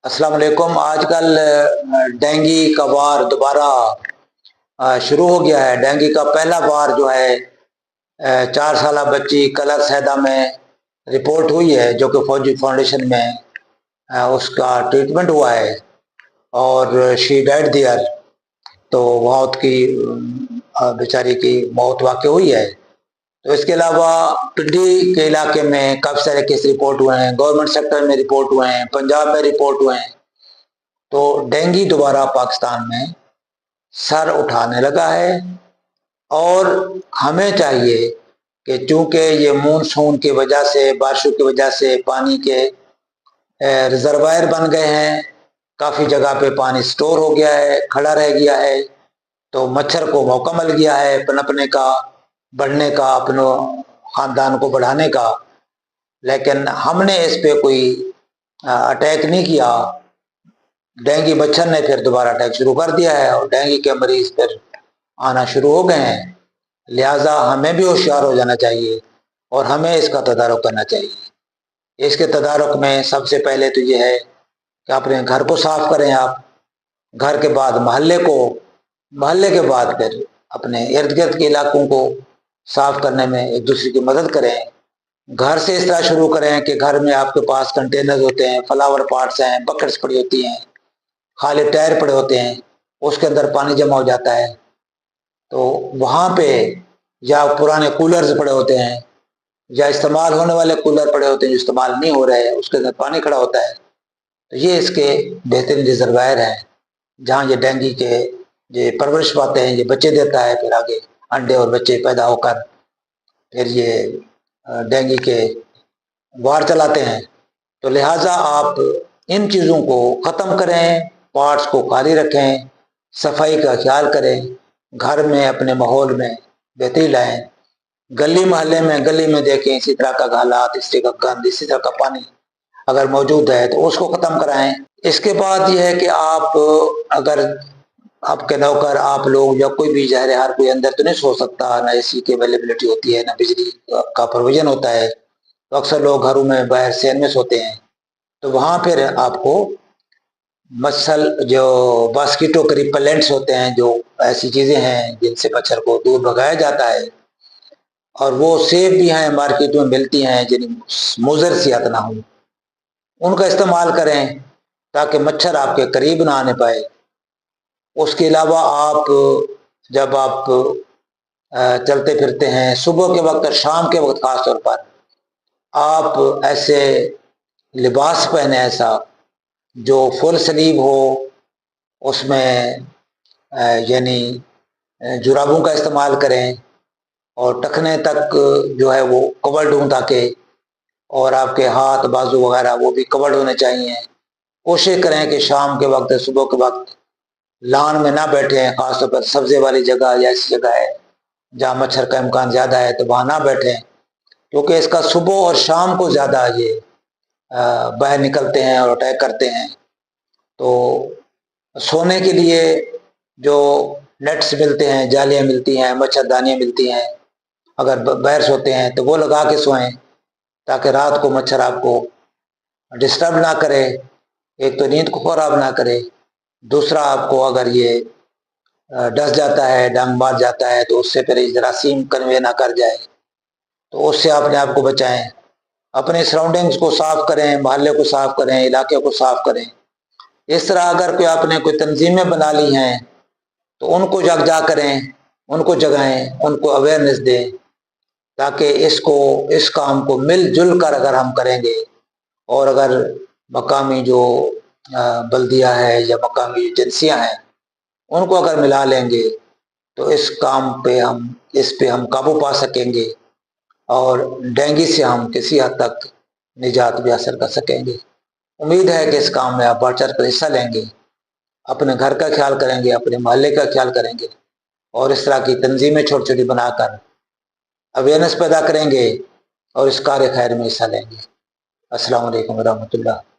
अस्सलाम वालेकुम। आजकल डेंगू का वार दोबारा शुरू हो गया है। डेंगू का पहला वार जो है 4 साल बच्ची कलर सैदा में रिपोर्ट हुई है, जो कि फौजी फाउंडेशन में उसका ट्रीटमेंट हुआ है और शी डेड दियर। तो मौत की बेचारी की मौत वाक़ई हुई है। तो इसके अलावा पिंडी के इलाके में काफ़ी सारे केस रिपोर्ट हुए हैं, गवर्नमेंट सेक्टर में रिपोर्ट हुए हैं, पंजाब में रिपोर्ट हुए हैं। तो डेंगू दोबारा पाकिस्तान में सर उठाने लगा है और हमें चाहिए कि चूंकि ये मानसून की वजह से, बारिशों की वजह से पानी के रिजर्वायर बन गए हैं, काफ़ी जगह पे पानी स्टोर हो गया है, खड़ा रह गया है, तो मच्छर को मौका मिल गया है पनपने का, बढ़ने का, अपने ख़ानदान को बढ़ाने का। लेकिन हमने इस पे कोई अटैक नहीं किया। डेंगू मच्छर ने फिर दोबारा अटैक शुरू कर दिया है और डेंगू के मरीज फिर आना शुरू हो गए हैं। लिहाजा हमें भी होशियार हो जाना चाहिए और हमें इसका तदारुक करना चाहिए। इसके तदारुक में सबसे पहले तो ये है कि अपने घर को साफ करें आप, घर के बाद महल्ले को, महल्ले के बाद फिर अपने इर्द गिर्द के इलाकों को साफ करने में एक दूसरे की मदद करें। घर से इस तरह शुरू करें कि घर में आपके पास कंटेनर होते हैं, फ्लावर पॉट्स हैं, बकेट्स पड़ी होती हैं, खाली टायर पड़े होते हैं, उसके अंदर पानी जमा हो जाता है। तो वहाँ पे या पुराने कूलर्स पड़े होते हैं या इस्तेमाल होने वाले कूलर पड़े होते हैं जो इस्तेमाल नहीं हो रहे हैं, उसके अंदर पानी खड़ा होता है। तो ये इसके बेहतरीन रिजर्वायर हैं जहाँ ये डेंगू के ये परवरिश पाते हैं, ये बच्चे देता है, फिर आगे अंडे और बच्चे पैदा होकर फिर ये डेंगू के वार चलाते हैं। तो लिहाजा आप इन चीज़ों को ख़त्म करें, पार्ट्स को खाली रखें, सफाई का ख्याल करें, घर में अपने माहौल में बेहतरी लाएं, गली मोहल्ले में, गली में देखें इसी तरह का हालात, इसी तरह का गंद, इसी तरह का पानी अगर मौजूद है तो उसको ख़त्म कराएं। इसके बाद यह है कि आप अगर आपके नौकर, आप लोग या कोई भी ज़ाहिर हर कोई अंदर तो नहीं सो सकता, ना एसी की अवेलेबिलिटी होती है, ना बिजली का प्रोविज़न होता है, तो अक्सर लोग घरों में बाहर सेन में सोते हैं। तो वहाँ फिर आपको मच्छर जो मॉस्किटो के रिपेलेंट्स होते हैं, जो ऐसी चीज़ें हैं जिनसे मच्छर को दूर भगाया जाता है और वो सेफ भी हैं, मार्केट में मिलती हैं, जिन मुज़र सियात ना हो, उनका इस्तेमाल करें ताकि मच्छर आपके करीब ना आने पाए। उसके अलावा आप जब आप चलते फिरते हैं सुबह के वक्त और शाम के वक्त ख़ास तौर पर, आप ऐसे लिबास पहने ऐसा जो फुल स्लीव हो, उसमें यानी जुराबों का इस्तेमाल करें और टखने तक जो है वो कवर्ड हों, ताकि और आपके हाथ बाजू वगैरह वो भी कवर्ड होने चाहिए। कोशिश करें कि शाम के वक्त, सुबह के वक्त लान में ना बैठें, ख़ासतौर पर सब्ज़े वाली जगह या ऐसी जगह है जहाँ मच्छर का इम्कान ज़्यादा है तो वहाँ ना बैठें, क्योंकि इसका सुबह और शाम को ज़्यादा ये बाहर निकलते हैं और अटैक करते हैं। तो सोने के लिए जो नेट्स मिलते हैं, जालियाँ मिलती हैं, मच्छरदानियाँ मिलती हैं, अगर बाहर सोते हैं तो वो लगा के सोएं ताकि रात को मच्छर आपको डिस्टर्ब ना करे, एक तो नींद को ख़राब ना करे, दूसरा आपको अगर ये डस जाता है, डंग मार जाता है तो उससे फिर जरासीम कन्वे ना कर जाए, तो उससे अपने आप को बचाएं। अपने सराउंडिंग्स को साफ करें, मोहल्ले को साफ करें, इलाके को साफ करें। इस तरह अगर कोई आपने कोई तंजीमें बना ली हैं तो उनको जगजा करें, उनको जगाएं, उनको अवेयरनेस दें, ताकि इस काम को मिलजुल कर अगर हम करेंगे और अगर मकामी जो बल्दिया है या मकामी एजेंसियाँ हैं उनको अगर मिला लेंगे तो इस पे हम काबू पा सकेंगे और डेंगू से हम किसी हद तक निजात भी हासिल कर सकेंगे। उम्मीद है कि इस काम में आप बढ़ चढ़ कर हिस्सा लेंगे, अपने घर का ख्याल करेंगे, अपने मोहल्ले का ख्याल करेंगे और इस तरह की तंजीमें छोटी छोटी बनाकर अवेयरनेस पैदा करेंगे और इस कार्य खैर में हिस्सा लेंगे। अस्सलाम वालेकुम व रहमतुल्लाह।